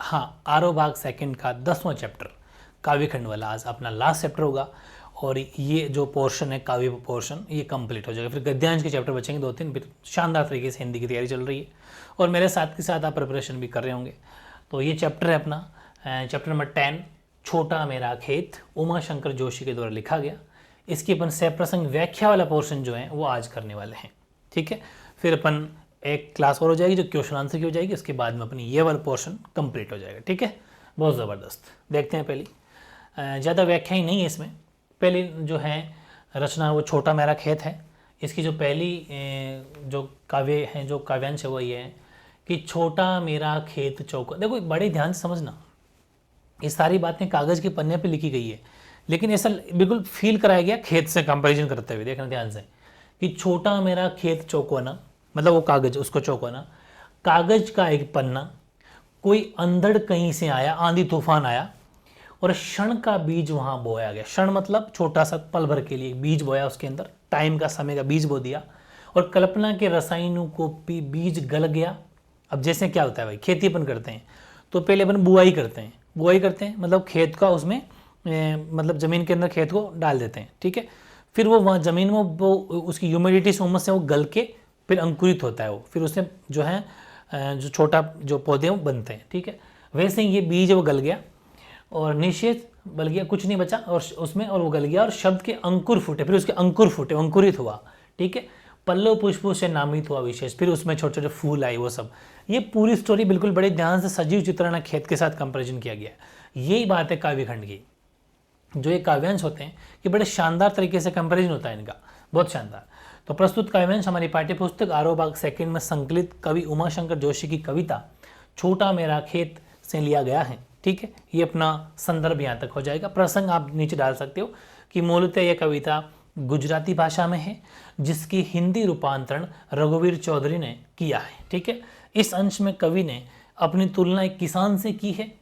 हाँ, आरो भाग सेकंड का 10वां चैप्टर काव्यखंड वाला आज अपना लास्ट चैप्टर होगा और ये जो पोर्शन है काव्य पोर्शन ये कंप्लीट हो जाएगा। फिर गद्यांश के चैप्टर बचेंगे 2-3, फिर शानदार तरीके से हिंदी की तैयारी चल रही है और मेरे साथ के साथ आप प्रिपरेशन भी कर रहे होंगे। तो ये चैप्टर है अपना चैप्टर नंबर 10, छोटा मेरा खेत, उमा शंकर जोशी के द्वारा लिखा गया। इसकी अपन सप्रसंग व्याख्या वाला पोर्शन जो है वो आज करने वाले हैं, ठीक है। फिर अपन एक क्लास और हो जाएगी जो क्वेश्चन आंसर की हो जाएगी, उसके बाद में अपनी ये वाला पोर्शन कंप्लीट हो जाएगा, ठीक है। बहुत ज़बरदस्त। देखते हैं पहली, ज़्यादा व्याख्या ही नहीं है इसमें। पहली जो है रचना वो छोटा मेरा खेत है। इसकी जो पहली जो काव्य है, जो काव्यांश है वो ये है कि छोटा मेरा खेत चौका। देखो बड़े ध्यान से समझना, ये सारी बातें कागज़ के पन्ने पे लिखी गई है, लेकिन ऐसा बिल्कुल फील कराया गया खेत से कंपैरिजन करते हुए। देखना ध्यान से कि छोटा मेरा खेत चौकोना, मतलब वो कागज़, उसको चौकोना, कागज़ का एक पन्ना, कोई अंधड़ कहीं से आया, आंधी तूफान आया और क्षण का बीज वहाँ बोया गया। क्षण मतलब छोटा सा पल भर के लिए बीज बोया, उसके अंदर टाइम का समय का बीज बो दिया और कल्पना के रसायनों को बीज गल गया। अब जैसे क्या होता है भाई, खेती अपन करते हैं तो पहले अपन बुआई करते हैं, मतलब खेत का उसमें मतलब ज़मीन के अंदर खेत को डाल देते हैं, ठीक है। फिर वो वहाँ ज़मीन में वो उसकी ह्यूमिडिटी से, उमस से वो गल के फिर अंकुरित होता है वो, फिर उसमें जो है जो छोटा जो पौधे वो बनते हैं, ठीक है। वैसे ही ये बीज वो गल गया और निषेध बल गया, कुछ नहीं बचा और उसमें, और वो गल गया और शब्द के अंकुर फूटे, फिर उसके अंकुर फूटे, अंकुरित हुआ, ठीक है। पल्लव पुष्पों से नामित हुआ विशेष, फिर उसमें छोटे छोटे फूल आए, वो सब। ये पूरी स्टोरी बिल्कुल बड़े ध्यान से सजीव चित्रण खेत के साथ कंपेरिजन किया गया है। यही बात है काव्यखंड की। जो ये काव्यांश होते हैं ये बड़े शानदार तरीके से कंपेरिजन होता है इनका, बहुत शानदार। तो प्रस्तुत काव्यांश हमारी पाठ्यपुस्तक आरो भाग सेकंड में संकलित कवि उमा शंकर जोशी की कविता छोटा मेरा खेत से लिया गया है, ठीक है। ये अपना संदर्भ यहाँ तक हो जाएगा। प्रसंग आप नीचे डाल सकते हो कि मूलतः यह कविता गुजराती भाषा में है, जिसकी हिंदी रूपांतरण रघुवीर चौधरी ने किया है, ठीक है। इस अंश में कवि ने अपनी तुलना एक किसान से की है,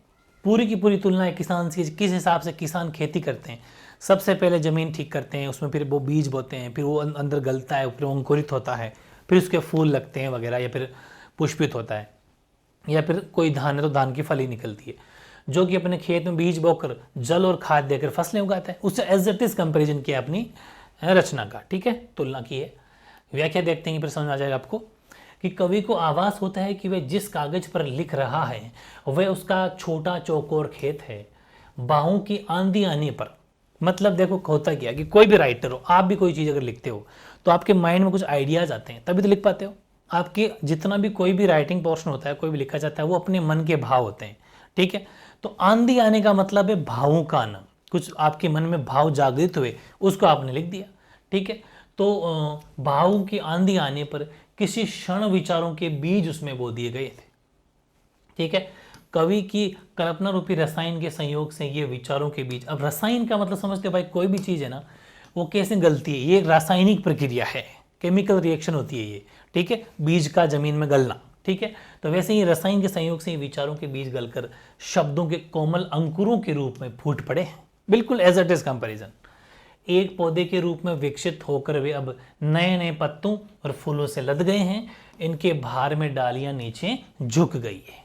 पूरी की पूरी तुलना एक किसान से, किस हिसाब से किसान खेती करते हैं। सबसे पहले ज़मीन ठीक करते हैं, उसमें फिर वो बीज बोते हैं, फिर वो अंदर गलता है, फिर वो अंकुरित होता है, फिर उसके फूल लगते हैं वगैरह, या फिर पुष्पित होता है, या फिर कोई धान है तो धान की फली निकलती है, जो कि अपने खेत में बीज बोकर जल और खाद देकर फसलें उगाता है। उससे एज इट इज कंपेरिजन किया अपनी रचना का, ठीक है, तुलना की है। व्याख्या देखते हैं, फिर समझ आ जाएगा आपको कि कवि को आभास होता है कि वह जिस कागज पर लिख रहा है वह उसका छोटा चौकोर खेत है। बाहों की आंधी आने पर, मतलब देखो होता क्या कि कोई भी राइटर हो, आप भी कोई चीज़ अगर लिखते हो तो आपके माइंड में कुछ आइडियाज आते हैं, तभी तो लिख पाते हो। आपके जितना भी कोई भी राइटिंग पोर्शन होता है, कोई भी लिखा जाता है, वो अपने मन के भाव होते हैं, ठीक है। तो आंधी आने का मतलब है भावों का आना, कुछ आपके मन में भाव जागृत हुए, उसको आपने लिख दिया, ठीक है। तो भावों की आंधी आने पर किसी क्षण विचारों के बीज उसमें बो दिए गए थे, ठीक है। कवि की कल्पना रूपी रसायन के संयोग से ये विचारों के बीज, अब रसायन का मतलब समझते हो भाई, कोई भी चीज़ है ना वो कैसे गलती है, ये रासायनिक प्रक्रिया है, केमिकल रिएक्शन होती है ये, ठीक है, बीज का जमीन में गलना, ठीक है। तो वैसे ही रसायन के संयोग से विचारों के बीज गलकर शब्दों के कोमल अंकुरों के रूप में फूट पड़े हैं, बिल्कुल एज इट इज कंपेरिजन। एक पौधे के रूप में विकसित होकर वे अब नए नए पत्तों और फूलों से लद गए हैं, इनके भार में डालियां नीचे झुक गई है।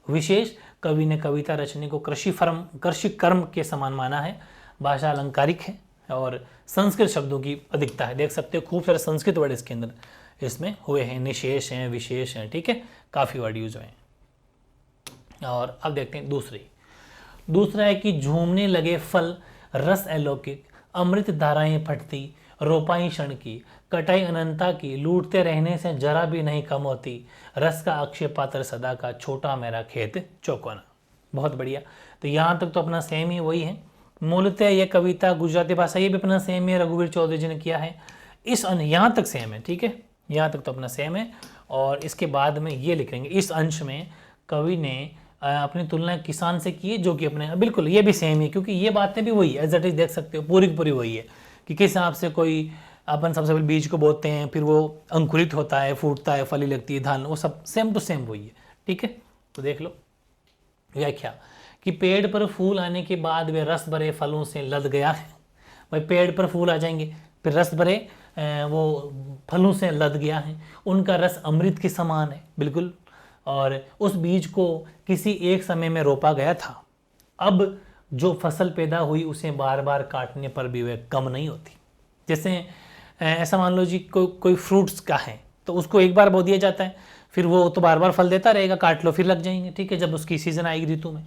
विशेष कवि ने कविता रचने को कृषि कर्म के समान माना है। भाषा अलंकारिक है और संस्कृत शब्दों की अधिकता है। देख सकते हो खूब सारे संस्कृत वर्ड इसके अंदर इसमें हुए हैं, निशेष हैं, विशेष हैं, ठीक है, काफ़ी वर्ड यूज हुए हैं। और अब देखते हैं दूसरा है कि झूमने लगे फल रस अलौकिक, अमृत धाराएं फटती, रोपाई क्षण की, कटाई अनंता की, लूटते रहने से जरा भी नहीं कम होती, रस का अक्षय पात्र सदा का, छोटा मेरा खेत चौकोना। बहुत बढ़िया। तो यहाँ तक तो अपना सेम ही वही है। मूलतः यह कविता गुजराती भाषा, ये भी अपना सेम है, रघुवीर चौधरी जी ने किया है। यहाँ तक सेम है, ठीक है, यहाँ तक तो अपना सेम है। और इसके बाद में ये लिखेंगे, इस अंश में कवि ने अपनी तुलना किसान से की है, जो कि अपने बिल्कुल ये भी सेम है, क्योंकि ये बातें भी वही है, एज इट इज देख सकते हो, पूरी की पूरी वही है कि किस हिसाब से कोई अपन सबसे पहले बीज को बोते हैं, फिर वो अंकुरित होता है, फूटता है, फली लगती है, धान, वो सब सेम टू सेम वही है, ठीक है। तो देख लो व्याख्या कि पेड़ पर फूल आने के बाद वे रस भरे फलों से लद गया है। भाई पेड़ पर फूल आ जाएंगे, फिर रस भरे वो फलों से लद गया है, उनका रस अमृत के समान है, बिल्कुल और उस बीज को किसी एक समय में रोपा गया था, अब जो फसल पैदा हुई उसे बार बार काटने पर भी वह कम नहीं होती। जैसे ऐसा मान लो जी कोई फ्रूट्स का है तो उसको एक बार बो दिया जाता है, फिर वो तो बार बार फल देता रहेगा, काट लो फिर लग जाएंगे, ठीक है, जब उसकी सीजन आएगी ऋतु में।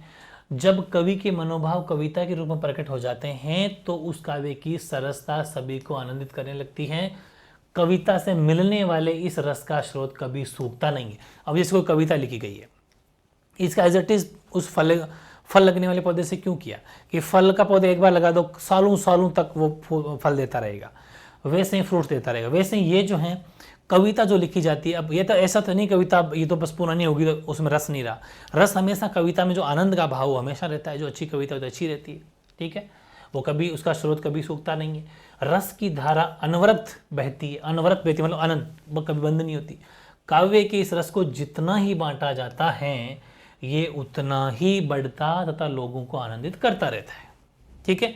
जब कवि के मनोभाव कविता के रूप में प्रकट हो जाते हैं तो उस काव्य की सरसता सभी को आनंदित करने लगती है। कविता से मिलने वाले इस रस का स्रोत कभी सूखता नहीं है। अब जैसे कोई कविता लिखी गई है, इसका एज इट इज उस फल लगने वाले पौधे से क्यों किया कि फल का पौधा एक बार लगा दो, सालों सालों तक वो फल देता रहेगा, वैसे ही फ्रूट्स देता रहेगा। वैसे ही ये जो है कविता जो लिखी जाती है, अब ये तो ऐसा तो नहीं कविता ये तो बस पुरानी होगी तो उसमें रस नहीं रहा। रस हमेशा कविता में जो आनंद का भाव हमेशा रहता है, जो अच्छी कविता होती है अच्छी रहती है, ठीक है, वो कभी उसका स्रोत कभी सूखता नहीं है। रस की धारा अनवरत बहती है, अनवरत बहती मतलब अनंत, वो कभी बंद नहीं होती। काव्य के इस रस को जितना ही बांटा जाता है ये उतना ही बढ़ता तथा लोगों को आनंदित करता रहता है, ठीक है।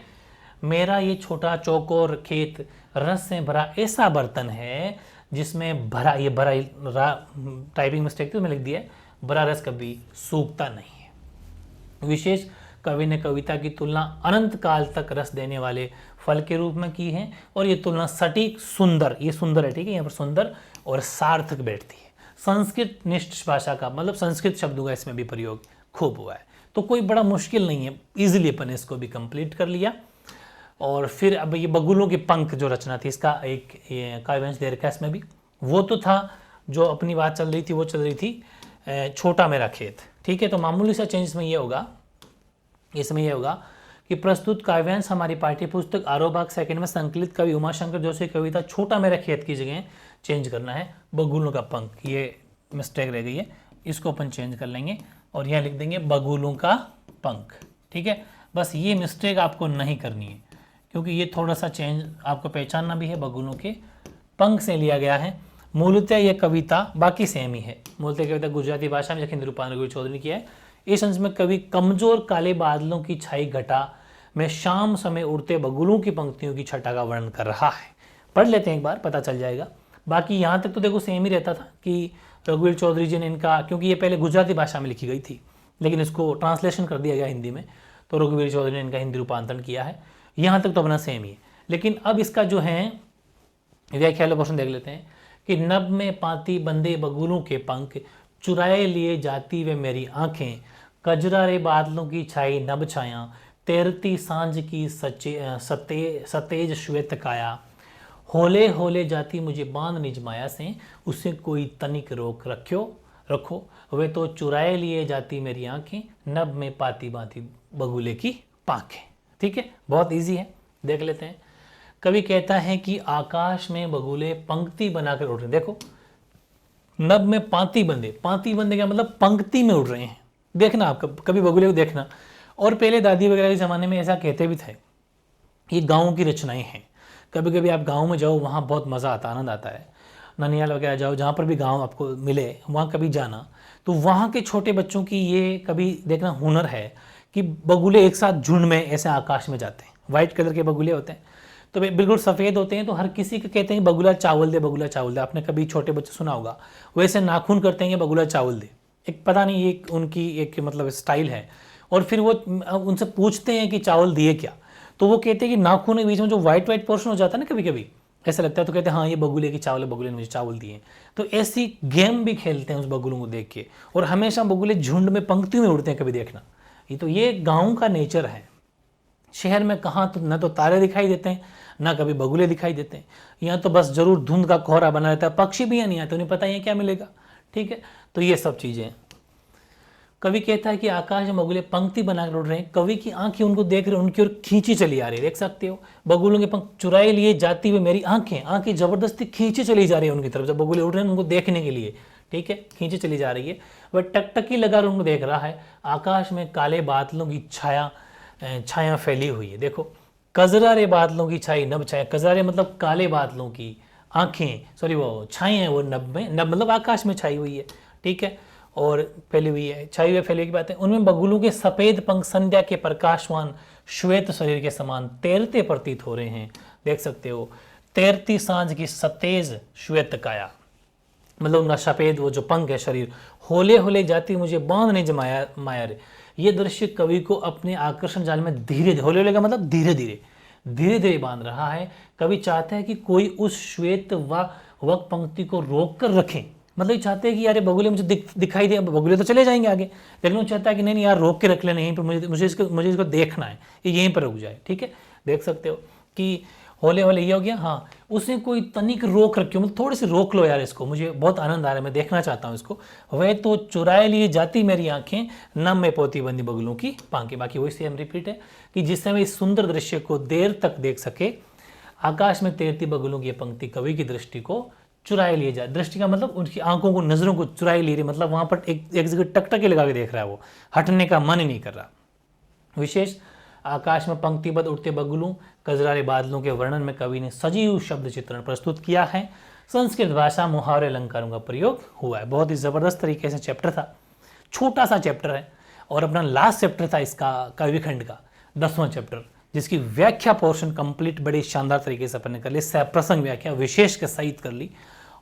मेरा ये छोटा चौकोर खेत रस से भरा ऐसा बर्तन है जिसमें भरा, ये भरा टाइपिंग मिस्टेक थी, मैं लिख दिया, भरा रस कभी सूखता नहीं है। विशेष कवि ने कविता की तुलना अनंत काल तक रस देने वाले फल के रूप में की है और ये तुलना सटीक, सुंदर, ये सुंदर है, ठीक है, यहाँ पर सुंदर और सार्थक बैठती है। संस्कृत निष्ठ भाषा का मतलब संस्कृत शब्दों का इसमें भी प्रयोग खूब हुआ है, तो कोई बड़ा मुश्किल नहीं है, इजीली अपन इसको भी कंप्लीट कर लिया। और फिर अब ये बगुलों के पंख जो रचना थी, इसका एक काव्यांश दे रखा है इसमें भी, वो तो था जो अपनी बात चल रही थी, वो चल रही थी छोटा मेरा खेत, ठीक है। तो मामूली सा चेंज इसमें ये होगा कि प्रस्तुत काव्यांश हमारी पाठ्यपुस्तक आरोह भाग सेकंड में संकलित कवि उमाशंकर जोशी की कविता छोटा मेरा खेत की जगह चेंज करना है बगुलों का पंख, ये मिस्टेक रह गई है, इसको अपन चेंज कर लेंगे और यहाँ लिख देंगे बगुलों का पंख, ठीक है। बस ये मिस्टेक आपको नहीं करनी है क्योंकि ये थोड़ा सा चेंज आपको पहचानना भी है, बगुलों के पंख से लिया गया है। मूलतः यह कविता बाकी सेम ही है, मूलतः कविता गुजराती भाषा में जखिंद्र रूपांतर गुरु चौधरी ने किया है। इस अंश में कवि कमजोर काले बादलों की छाई घटा में शाम समय उड़ते बगुलों की पंक्तियों की छटा का वर्णन कर रहा है। पढ़ लेते हैं एक बार, पता चल जाएगा। बाकी यहाँ तक तो देखो सेम ही रहता था कि रघुवीर चौधरी जी ने इनका, क्योंकि ये पहले गुजराती भाषा में लिखी गई थी लेकिन इसको ट्रांसलेशन कर दिया गया हिंदी में, तो रघुवीर चौधरी ने इनका हिंदी रूपांतरण किया है। यहाँ तक तो अपना सेम ही है, लेकिन अब इसका जो है व्याख्या पोर्शन देख लेते हैं कि नभ में पाती बंदे बगुलों के पंख, चुराए लिए जाती वे मेरी आंखें, कजरारे बादलों की छाई नभ छाया, तैरती सांझ की सतेज श्वेत काया, होले होले जाती मुझे बांध निज माया से, उसे कोई तनिक रोक रखो, वे तो चुराए लिए जाती मेरी आंखें, नभ में पाती बाती बगुले की पांखें, ठीक है, बहुत इजी है, देख लेते हैं। कवि कहता है कि आकाश में बगुले पंक्ति बनाकर उड़ रहे हैं। देखो नभ में पाती बंदे क्या मतलब पंक्ति में उड़ रहे हैं, देखना आप कभी बगुले को देखना। और पहले दादी वगैरह के ज़माने में ऐसा कहते भी थे, ये गाँव की रचनाएं हैं। कभी कभी आप गाँव में जाओ, वहाँ बहुत मज़ा आता, आनंद आता है। ननिहाल वगैरह जाओ, जहाँ पर भी गाँव आपको मिले वहाँ कभी जाना, तो वहाँ के छोटे बच्चों की ये कभी देखना हुनर है कि बगुले एक साथ झुंड में ऐसे आकाश में जाते हैं। वाइट कलर के बगुले होते हैं, तो बिल्कुल सफ़ेद होते हैं, तो हर किसी को कहते हैं बगुला चावल दे। आपने कभी छोटे बच्चे सुना होगा, वैसे नाखून करते हैं कि बगुला चावल दे। एक पता नहीं ये उनकी एक मतलब स्टाइल है। और फिर वो उनसे पूछते हैं कि चावल दिए क्या, तो वो कहते हैं कि नाखून के बीच में जो वाइट पोर्शन हो जाता है ना, कभी कभी ऐसा लगता है, तो कहते हैं हाँ ये बगुले की चावल है, बगुले ने मुझे चावल दिए। तो ऐसी गेम भी खेलते हैं उस बगुलों को देख के, और हमेशा बगुले झुंड में पंक्तियों में उड़ते हैं, कभी देखना। ये गाँव का नेचर है। शहर में कहाँ तो न तो तारे दिखाई देते हैं, ना कभी बगुले दिखाई देते हैं। यहाँ तो बस जरूर धुंध का कोहरा बना रहता है, पक्षी भी यहाँ नहीं आते, उन्हें पता ही है क्या मिलेगा, ठीक है। तो ये सब चीज़ें कवि कहता है कि आकाश में बगुले पंक्ति बनाकर उड़ रहे हैं, कवि की आंखें उनको देख रहे हैं, उनकी ओर खींची चली आ रही है। देख सकते हो बगुलों के पंख चुराए लिए जाती हुई मेरी आंखें जबरदस्ती खींची चली जा रही है उनकी तरफ। जब बगुले उड़ रहे हैं उनको देखने के लिए, ठीक है, खींची चली जा रही है। वह टकटकी लगा उनको देख रहा है। आकाश में काले बादलों की छाया फैली हुई है। देखो कजरारे बादलों की छाई नभ छाया, कजरारे मतलब काले बादलों की आंखें, सॉरी वो छाई है, वो नभ में, नभ मतलब आकाश में छाई हुई है, ठीक है, और फैली हुई है, छाई हुई फैली की बात है। उनमें बगुलों के सफेद पंख संध्या के प्रकाशवान श्वेत शरीर के समान तैरते प्रतीत हो रहे हैं। देख सकते हो, तैरती सांझ की सतेज श्वेत काया। मतलब उनका सफेद वो जो पंख है शरीर, होले होले जाती मुझे बांध नहीं जमाया माया रे। ये दृश्य कवि को अपने आकर्षण जाल में धीरे धीरे, होले होले का मतलब धीरे धीरे बांध रहा है। कवि चाहता है कि कोई उस श्वेत व वक पंक्ति को रोक कर रखे, मतलब ये चाहते हैं कि यार बगुले मुझे दिखाई दे, बगुले तो चले जाएंगे आगे, लेकिन वो चाहता है कि नहीं यार रोक के रख लेना यहीं पर, मुझे इसको देखना है, ये यहीं पर रुक जाए। ठीक है, देख सकते हो कि होले होले ये हो गया। हाँ, उसने कोई तनिक रोक रखी हो, मतलब थोड़ी सी रोक लो यार इसको, मुझे बहुत आनंद आ रहा है, मैं देखना चाहता हूँ इसको। वह तो चुराए लिए जाती मेरी आंखें, नम में पोती बंदी बगुलों की पांखें। बाकी वही सेम रिपीट है कि जिससे मैं इस सुंदर दृश्य को देर तक देख सके, आकाश में तैरती बगुलों की पंक्ति कवि की दृष्टि को चुराए लिए जाए। दृष्टि का मतलब उनकी आंखों को, नजरों को चुराए ले रही, मतलब वहां पर एक जगह टकटके लगा के देख रहा है, वो हटने का मन ही नहीं कर रहा। विशेष आकाश में पंक्तिबद्ध उड़ते बगुलों, कजरारे बादलों के वर्णन में कवि ने सजीव शब्द चित्रण प्रस्तुत किया है। संस्कृत भाषा मुहावरे अलंकारों का प्रयोग हुआ है। बहुत ही जबरदस्त तरीके से चैप्टर था, छोटा सा चैप्टर है और अपना लास्ट चैप्टर था इसका काव्यखंड का 10वां चैप्टर, जिसकी व्याख्या पोर्शन कंप्लीट बड़ी शानदार तरीके से अपन ने कर ली, प्रसंग व्याख्या विशेष के सहित कर ली।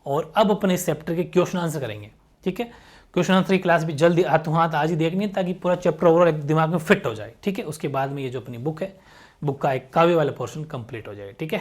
और अब अपने इस चैप्टर के क्वेश्चन आंसर करेंगे। ठीक है, क्वेश्चन आंसर की क्लास भी जल्दी हाथों हाथ आज ही देखनी है, ताकि पूरा चैप्टर ओवरऑल दिमाग में फिट हो जाए। ठीक है, उसके बाद में ये जो अपनी बुक है, बुक का एक काव्य वाला पोर्शन कंप्लीट हो जाए। ठीक है।